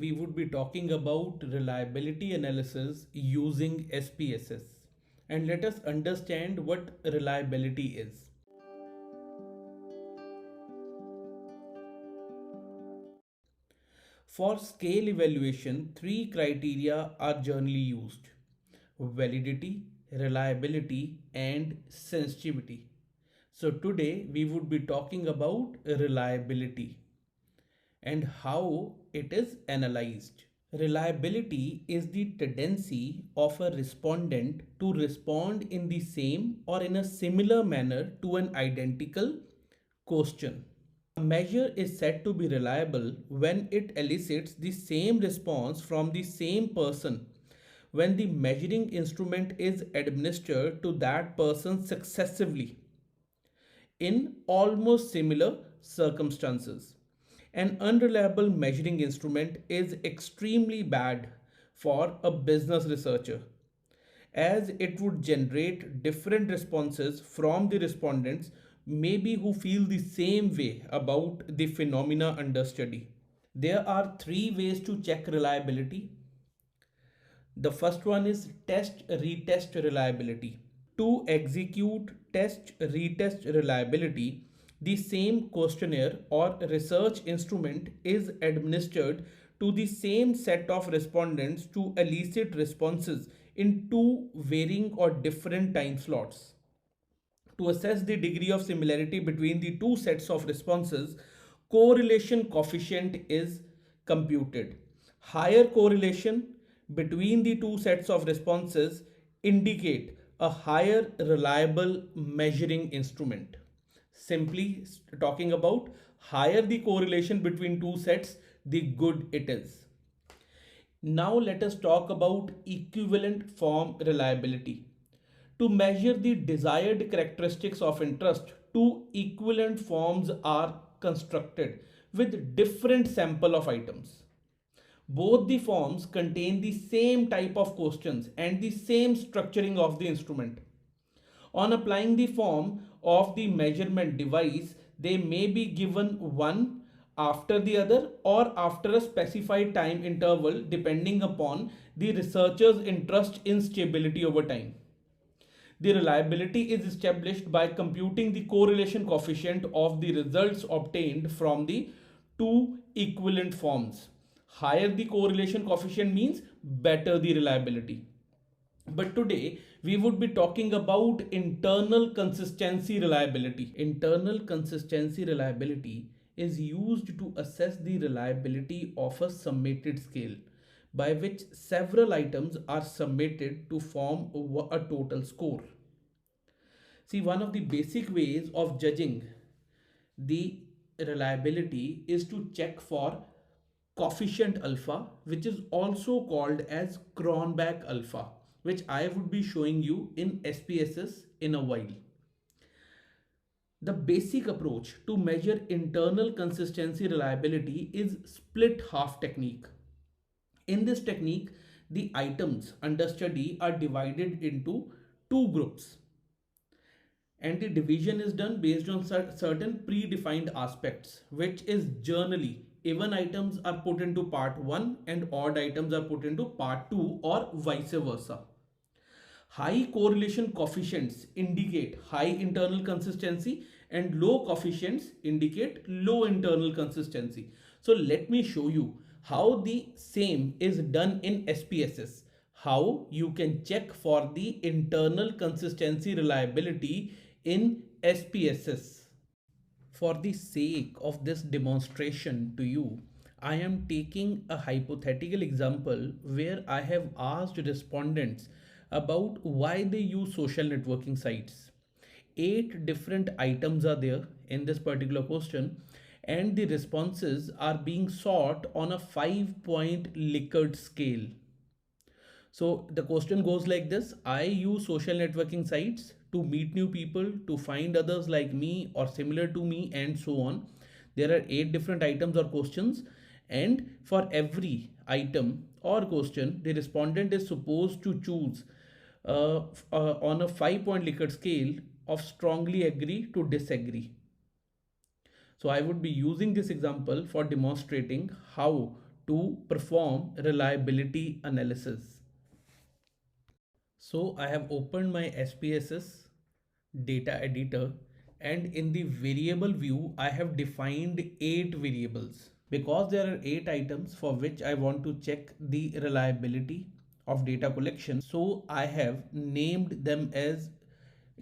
we would be talking about reliability analysis using SPSS. And let us understand what reliability is. For scale evaluation, three criteria are generally used: validity, reliability, and sensitivity. So, today we would be talking about reliability and how it is analyzed. Reliability is the tendency of a respondent to respond in the same or in a similar manner to an identical question. A measure is said to be reliable when it elicits the same response from the same person when the measuring instrument is administered to that person successively in almost similar circumstances. An unreliable measuring instrument is extremely bad for a business researcher, as it would generate different responses from the respondents, maybe who feel the same way about the phenomena under study. There are three ways to check reliability. The first one is test retest reliability. To execute test retest reliability, the same questionnaire or research instrument is administered to the same set of respondents to elicit responses in two varying or different time slots. To assess the degree of similarity between the two sets of responses, correlation coefficient is computed. Higher correlation between the two sets of responses indicate a higher reliable measuring instrument. Simply talking about, higher the correlation between two sets, the good it is. Now let us talk about equivalent form reliability. To measure the desired characteristics of interest, two equivalent forms are constructed with different sample of items. Both the forms contain the same type of questions and the same structuring of the instrument. On applying the form of the measurement device, they may be given one after the other or after a specified time interval depending upon the researcher's interest in stability over time. The reliability is established by computing the correlation coefficient of the results obtained from the two equivalent forms. Higher the correlation coefficient means better the reliability. But today we would be talking about internal consistency reliability. Internal consistency reliability is used to assess the reliability of a summated scale by which several items are summated to form a total score. See, one of the basic ways of judging the reliability is to check for coefficient alpha, which is also called as Cronbach alpha, which I would be showing you in SPSS in a while. The basic approach to measure internal consistency reliability is split half technique. In this technique, the items under study are divided into two groups, and the division is done based on certain predefined aspects, which is generally even items are put into part 1 and odd items are put into part 2 or vice versa. High correlation coefficients indicate high internal consistency and low coefficients indicate low internal consistency. So let me show you how the same is done in SPSS, how you can check for the internal consistency reliability in SPSS. For the sake of this demonstration to you, I am taking a hypothetical example where I have asked respondents about why they use social networking sites. 8 different items are there in this particular question, and the responses are being sought on a 5-point Likert scale. So the question goes like this: I use social networking sites to meet new people, to find others like me or similar to me, and so on. There are 8 different items or questions, and for every item or question, the respondent is supposed to choose on a 5-point Likert scale of strongly agree to disagree. So I would be using this example for demonstrating how to perform reliability analysis. So I have opened my SPSS data editor, and in the variable view I have defined 8 variables because there are 8 items for which I want to check the reliability of data collection. So I have named them as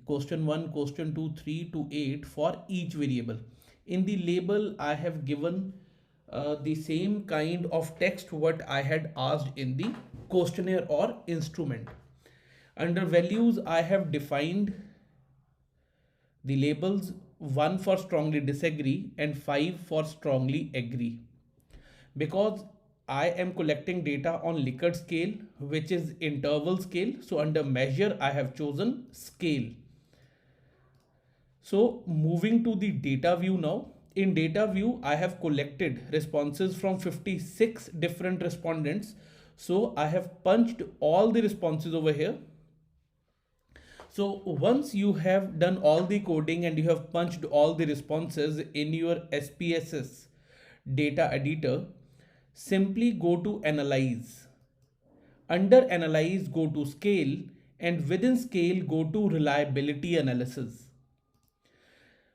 question 1, question 2, 3 to 8 for each variable. In the label I have given the same kind of text what I had asked in the questionnaire or instrument. Under values I have defined the labels 1 for strongly disagree and 5 for strongly agree. Because I am collecting data on Likert scale, which is interval scale, so under measure I have chosen scale. So moving to the data view now. In data view, I have collected responses from 56 different respondents. So I have punched all the responses over here. So once you have done all the coding and you have punched all the responses in your SPSS data editor, simply go to analyze. Under analyze, go to scale, and within scale, go to reliability analysis.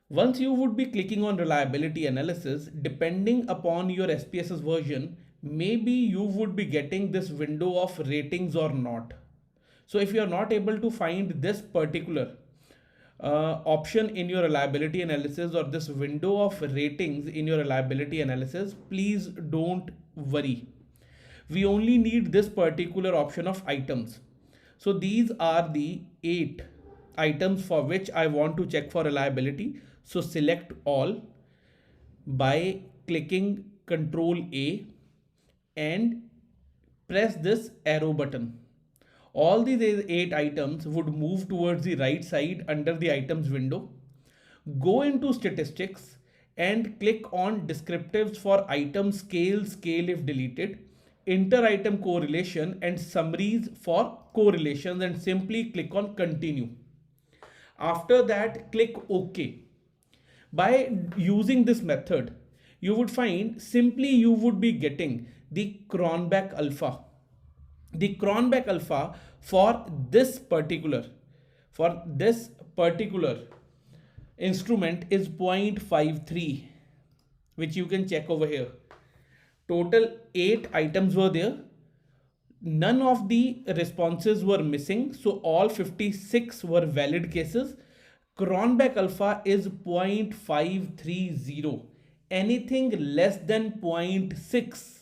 Once you would be clicking on reliability analysis, depending upon your SPSS version, maybe you would be getting this window of ratings or not. So if you are not able to find this particular option in your reliability analysis or this window of ratings in your reliability analysis, please don't worry. We only need this particular option of items. So these are the 8 items for which I want to check for reliability. So select all by clicking Ctrl A and press this arrow button. All these 8 items would move towards the right side under the items window. Go into statistics and click on descriptives for item scale, scale if deleted, inter item correlation and summaries for correlations, and simply click on continue. After that, click OK. By using this method, you would find simply you would be getting the Cronbach alpha. The Cronbach alpha for this particular instrument is 0.53, which you can check over here. Total 8 items were there. None of the responses were missing, so all 56 were valid cases. Cronbach alpha is 0.530. Anything less than 0.6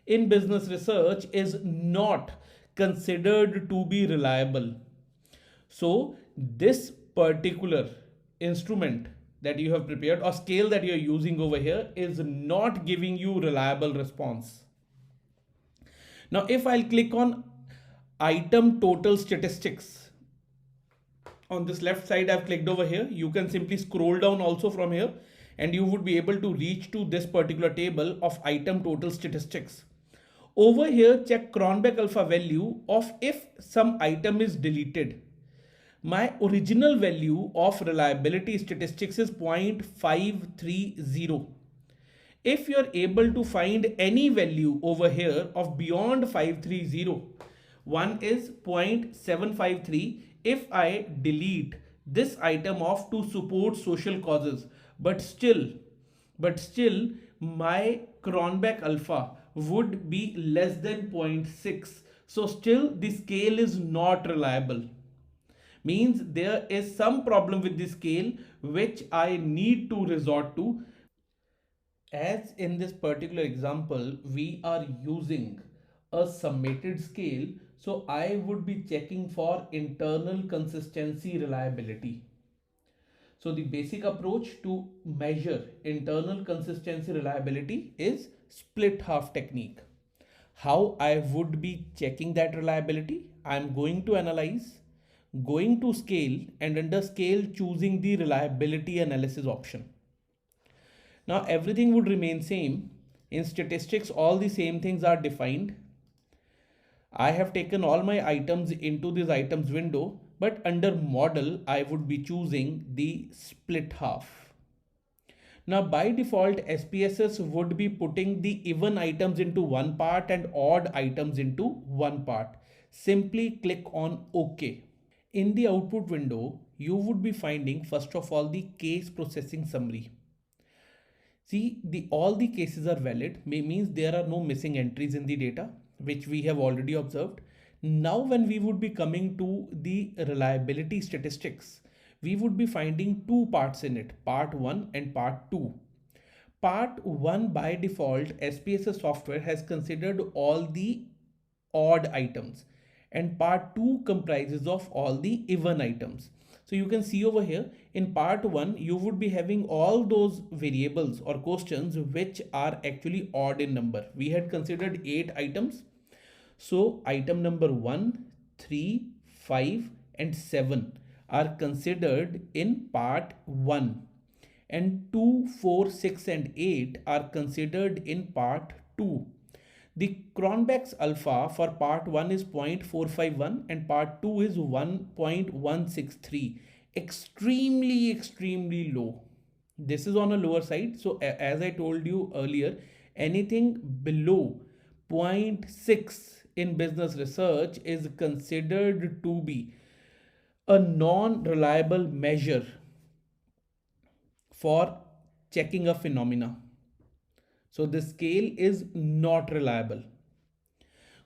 in business research is not considered to be reliable. So this particular instrument that you have prepared or scale that you are using over here is not giving you reliable response. Now if I'll click on item total statistics, on this left side I've clicked over here, you can simply scroll down also from here and you would be able to reach to this particular table of item total statistics. Over here, check Cronbach alpha value of if some item is deleted. My original value of reliability statistics is 0.530. If you're able to find any value over here of beyond 530, one is 0.753 if I delete this item off to support social causes, but still my Cronbach alpha would be less than 0.6. So still the scale is not reliable. Means there is some problem with the scale which I need to resort to. As in this particular example, we are using a summated scale. So I would be checking for internal consistency reliability. So the basic approach to measure internal consistency reliability is split half technique. How I would be checking that reliability? I'm going to analyze, going to scale, and under scale choosing the reliability analysis option. Now everything would remain same. In statistics, all the same things are defined. I have taken all my items into this items window, but under model, I would be choosing the split half. Now, by default, SPSS would be putting the even items into one part and odd items into one part. Simply click on OK. In the output window, you would be finding first of all the case processing summary. See, all the cases are valid, means there are no missing entries in the data, which we have already observed. Now, when we would be coming to the reliability statistics, we would be finding two parts in it, part 1 and part 2. Part 1 by default, SPSS software has considered all the odd items, and part 2 comprises of all the even items. So you can see over here in part 1 you would be having all those variables or questions which are actually odd in number. We had considered 8 items. So item number 1, 3, 5 and 7 are considered in part 1, and 2, 4, 6 and 8 are considered in part 2. The Cronbach's alpha for part 1 is 0.451 and part 2 is 1.163. Extremely low. This is on a lower side. So as I told you earlier, anything below zero point 0.6 in business research is considered to be a non-reliable measure for checking a phenomena. So the scale is not reliable.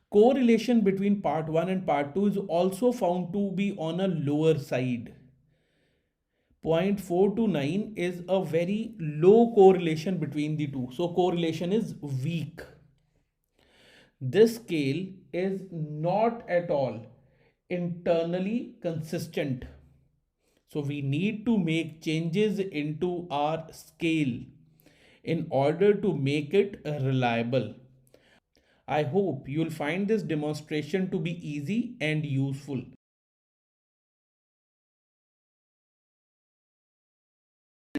Correlation between part 1 and part 2 is also found to be on a lower side. 0.429 is a very low correlation between the two. So correlation is weak. This scale is not at all internally consistent. So we need to make changes into our scale in order to make it reliable. I hope you'll find this demonstration to be easy and useful.